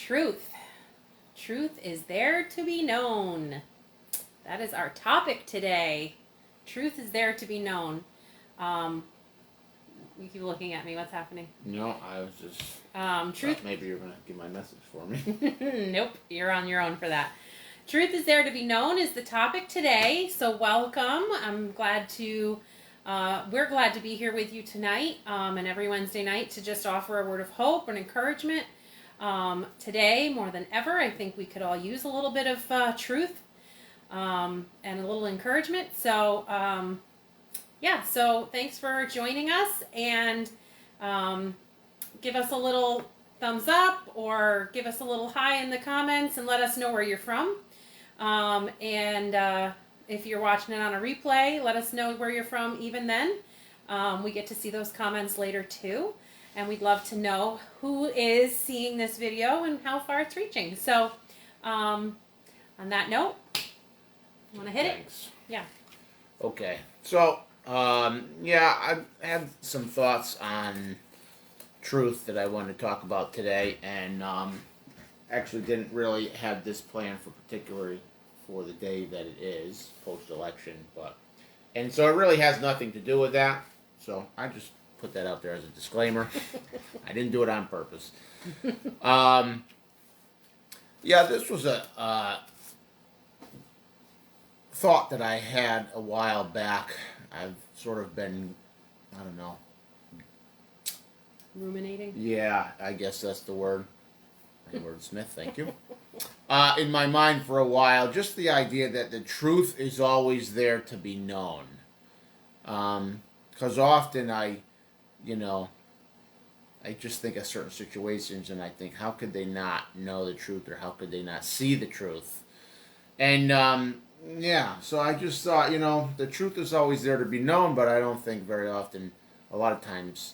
Truth. Truth is there to be known. That is our topic today. Truth is there to be known. You keep looking at me. What's happening? No, I was just... Truth. Maybe you're going to give my message for me. Nope, you're on your own for that. Truth is there to be known is the topic today. So welcome. We're glad to be here with you tonight and every Wednesday night to just offer a word of hope and encouragement. Today, more than ever, I think we could all use a little bit of truth and a little encouragement. So, so thanks for joining us, and give us a little thumbs up or give us a little hi in the comments and let us know where you're from. If you're watching it on a replay, let us know where you're from even then. We get to see those comments later too. And we'd love to know who is seeing this video and how far it's reaching. So, on that note, you want to hit Thanks. it? Yeah. Okay. So, I have some thoughts on truth that I want to talk about today, and actually didn't really have this plan particularly for the day that it is, post-election, and so it really has nothing to do with that, so I just put that out there as a disclaimer. I didn't do it on purpose. This was a thought that I had a while back. I've sort of been, Ruminating? Yeah, I guess that's the word. Wordsmith, thank you. In my mind for a while, just the idea that the truth is always there to be known. Because often I just think of certain situations and I think, how could they not know the truth, or how could they not see the truth? And, so I just thought, the truth is always there to be known, but I don't think very often, a lot of times,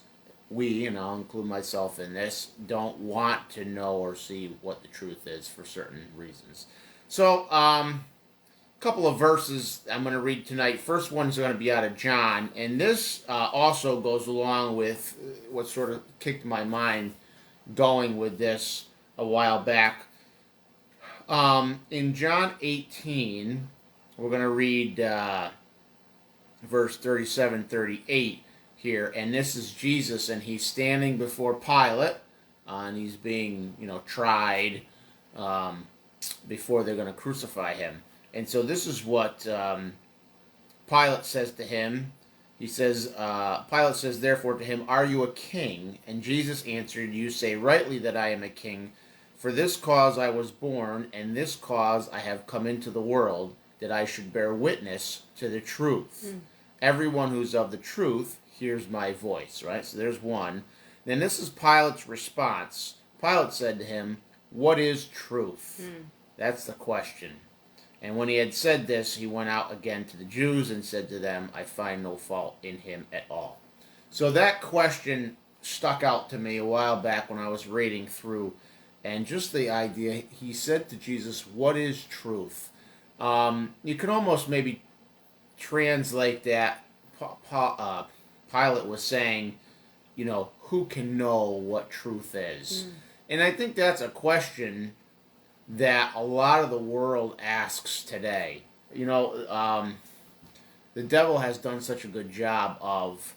we, I'll include myself in this, don't want to know or see what the truth is for certain reasons. So, a couple of verses I'm going to read tonight. First one's going to be out of John, and this also goes along with what sort of kicked my mind going with this a while back. In John 18, we're going to read verse 37-38 here, and this is Jesus, and he's standing before Pilate, and he's being, tried before they're going to crucify him. And so this is what Pilate says to him. He says, Pilate says, therefore to him, "Are you a king?" And Jesus answered, "You say rightly that I am a king. For this cause I was born, and this cause I have come into the world, that I should bear witness to the truth. Everyone who's of the truth hears my voice." Right? So there's one. Then this is Pilate's response. Pilate said to him, "What is truth?" That's the question. And when he had said this, he went out again to the Jews and said to them, "I find no fault in him at all." So that question stuck out to me a while back when I was reading through, and just the idea, he said to Jesus, "What is truth?" You can almost maybe translate that. Pilate was saying, who can know what truth is? And I think that's a question that a lot of the world asks today. The devil has done such a good job of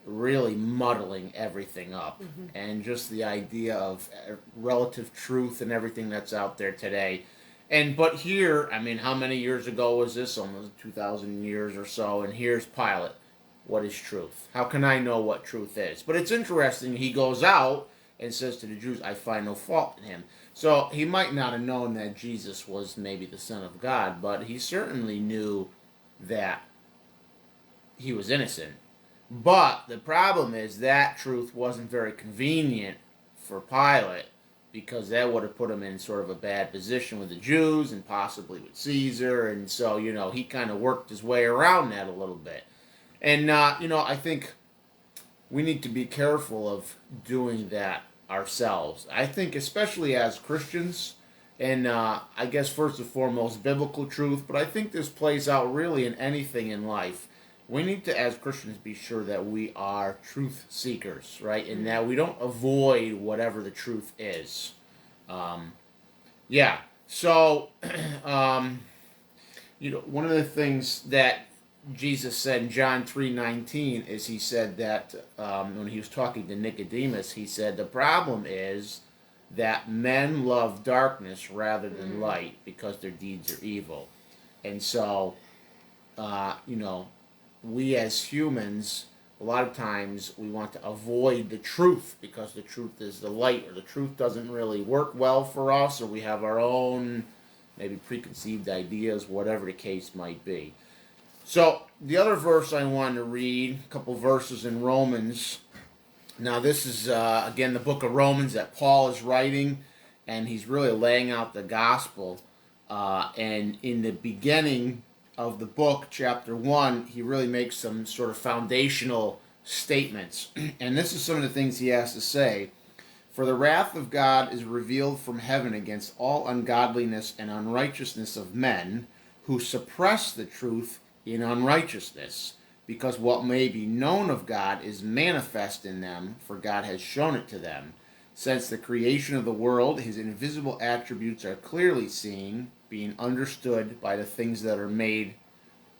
really muddling everything up. And just the idea of relative truth and everything that's out there today. But here, how many years ago was this? Almost 2,000 years or so. And here's Pilate. What is truth? How can I know what truth is? But it's interesting. He goes out and says to the Jews, "I find no fault in him." So he might not have known that Jesus was maybe the Son of God, but he certainly knew that he was innocent. But the problem is that truth wasn't very convenient for Pilate, because that would have put him in sort of a bad position with the Jews and possibly with Caesar. And so, he kind of worked his way around that a little bit. And, I think we need to be careful of doing that ourselves. I think especially as Christians, and I guess first and foremost, biblical truth, but I think this plays out really in anything in life. We need to, as Christians, be sure that we are truth seekers, right? And that we don't avoid whatever the truth is. Yeah. So, one of the things that Jesus said in John 3:19 is he said that when he was talking to Nicodemus, he said the problem is that men love darkness rather than light because their deeds are evil. And so, we as humans, a lot of times we want to avoid the truth because the truth is the light, or the truth doesn't really work well for us, or we have our own maybe preconceived ideas, whatever the case might be. So the other verse I wanted to read, a couple verses in Romans. Now this is, again, the book of Romans that Paul is writing, and he's really laying out the gospel. And in the beginning of the book, chapter 1, he really makes some sort of foundational statements. And this is some of the things he has to say. For the wrath of God is revealed from heaven against all ungodliness and unrighteousness of men who suppress the truth in unrighteousness, because what may be known of God is manifest in them, for God has shown it to them. Since the creation of the world, his invisible attributes are clearly seen, being understood by the things that are made,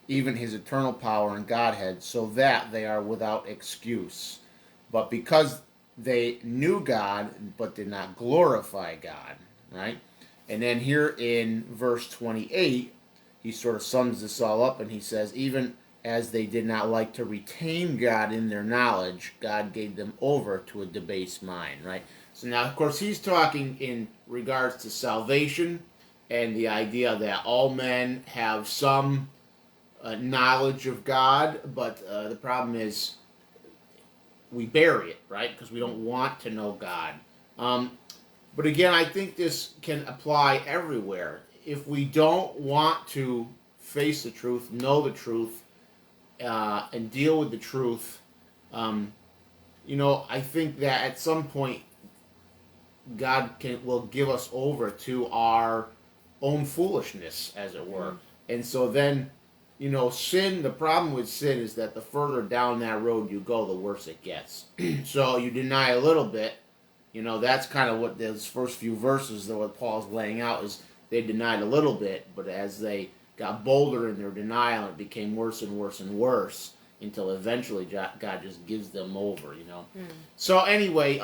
even his eternal power and Godhead, so that they are without excuse. But because they knew God, but did not glorify God, right? And then here in verse 28, he sort of sums this all up, and he says, even as they did not like to retain God in their knowledge, God gave them over to a debased mind, right? So now, of course, he's talking in regards to salvation and the idea that all men have some knowledge of God, but the problem is we bury it, right? Because we don't want to know God. But again, I think this can apply everywhere. If we don't want to face the truth, know the truth, and deal with the truth, I think that at some point God will give us over to our own foolishness, as it were. And so then, sin, the problem with sin is that the further down that road you go, the worse it gets. So you deny a little bit, that's kind of what those first few verses, that what Paul's laying out, is they denied a little bit, but as they got bolder in their denial, it became worse and worse and worse until eventually God just gives them over, So anyway,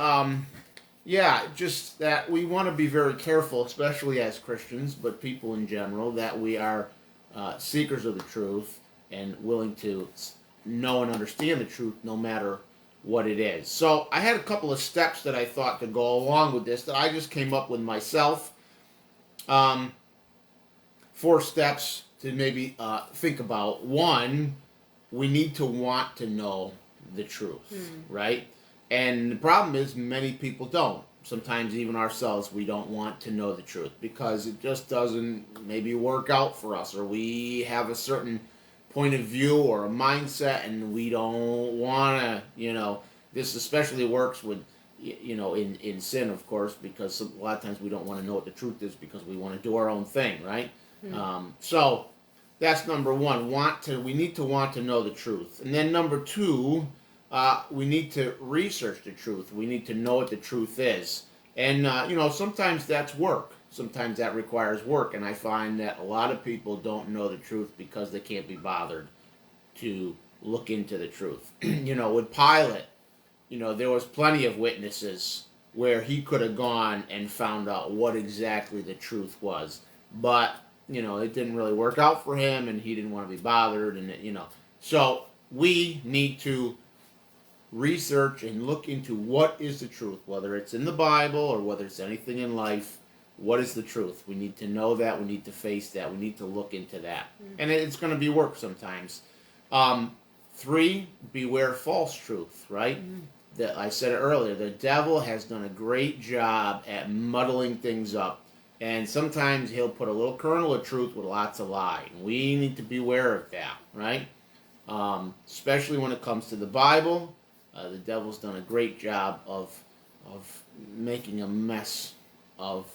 just that we want to be very careful, especially as Christians, but people in general, that we are seekers of the truth and willing to know and understand the truth no matter what it is. So I had a couple of steps that I thought could go along with this that I just came up with myself. 4 steps to maybe think about. One, we need to want to know the truth, right? And the problem is many people don't. Sometimes even ourselves, we don't want to know the truth because it just doesn't maybe work out for us, or we have a certain point of view or a mindset and we don't want to, this especially works with, in sin, of course, because a lot of times we don't want to know what the truth is because we want to do our own thing, right? So that's number one. We need to want to know the truth. And then number 2, we need to research the truth. We need to know what the truth is. And, sometimes that's work. Sometimes that requires work. And I find that a lot of people don't know the truth because they can't be bothered to look into the truth. With Pilate, there was plenty of witnesses where he could have gone and found out what exactly the truth was. But, it didn't really work out for him, and he didn't want to be bothered. And, So we need to research and look into what is the truth, whether it's in the Bible or whether it's anything in life. What is the truth? We need to know that. We need to face that. We need to look into that. And it's going to be work sometimes. 3, beware false truth, right? That I said it earlier. The devil has done a great job at muddling things up. And sometimes he'll put a little kernel of truth with lots of lie. And we need to beware of that, right? Especially when it comes to the Bible. The devil's done a great job of making a mess of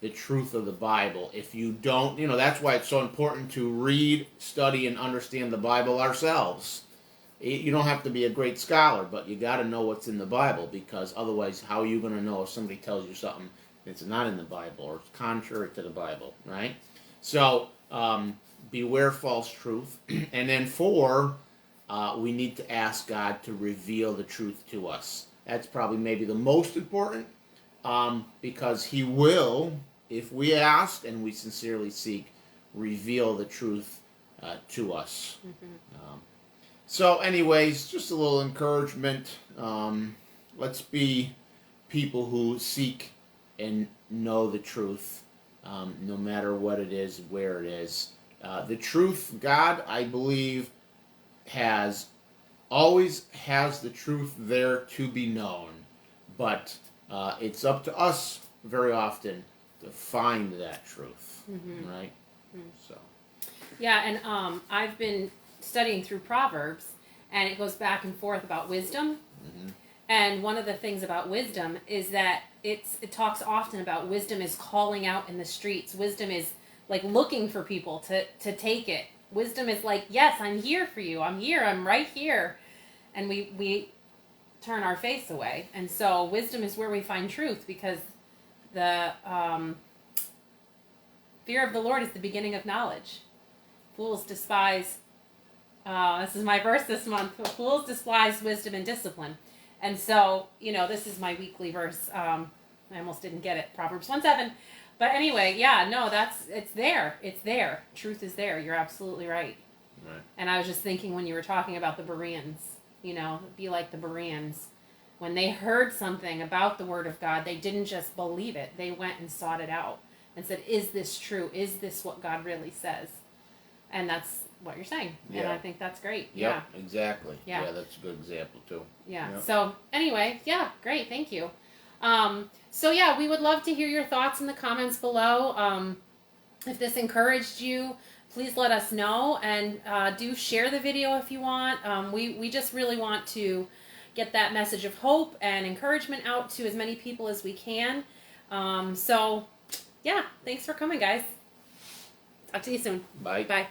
the truth of the Bible. If you don't, that's why it's so important to read, study, and understand the Bible ourselves. You don't have to be a great scholar, but you got to know what's in the Bible, because otherwise, how are you going to know if somebody tells you something it's not in the Bible or it's contrary to the Bible, right? So beware false truth. And then 4, we need to ask God to reveal the truth to us. That's probably maybe the most important, because He will, if we ask and we sincerely seek, reveal the truth to us. So anyways, just a little encouragement. Let's be people who seek and know the truth, no matter what it is, where it is. The truth, God, I believe, always has the truth there to be known, but it's up to us very often to find that truth, right? So. Yeah, and I've been studying through Proverbs, and it goes back and forth about wisdom. And one of the things about wisdom is that it talks often about wisdom is calling out in the streets. Wisdom is like looking for people to take it. Wisdom is like, yes, I'm here for you. I'm here. I'm right here. And we turn our face away. And so wisdom is where we find truth, because the fear of the Lord is the beginning of knowledge. Fools despise, this is my verse this month, fools despise wisdom and discipline. And so, this is my weekly verse. I almost didn't get it, Proverbs 1:7. But anyway, yeah, no, it's there. It's there. Truth is there. You're absolutely right. Right. And I was just thinking when you were talking about the Bereans, be like the Bereans. When they heard something about the Word of God, they didn't just believe it. They went and sought it out and said, is this true? Is this what God really says? And that's what you're saying. Yeah. And I think that's great. Yep, exactly. Yeah. Yeah, that's a good example too. Yeah. Yep. So anyway, yeah, great. Thank you. So yeah, we would love to hear your thoughts in the comments below. If this encouraged you, please let us know, and do share the video if you want. We just really want to get that message of hope and encouragement out to as many people as we can. So yeah, thanks for coming, guys. Talk to you soon. Bye. Bye.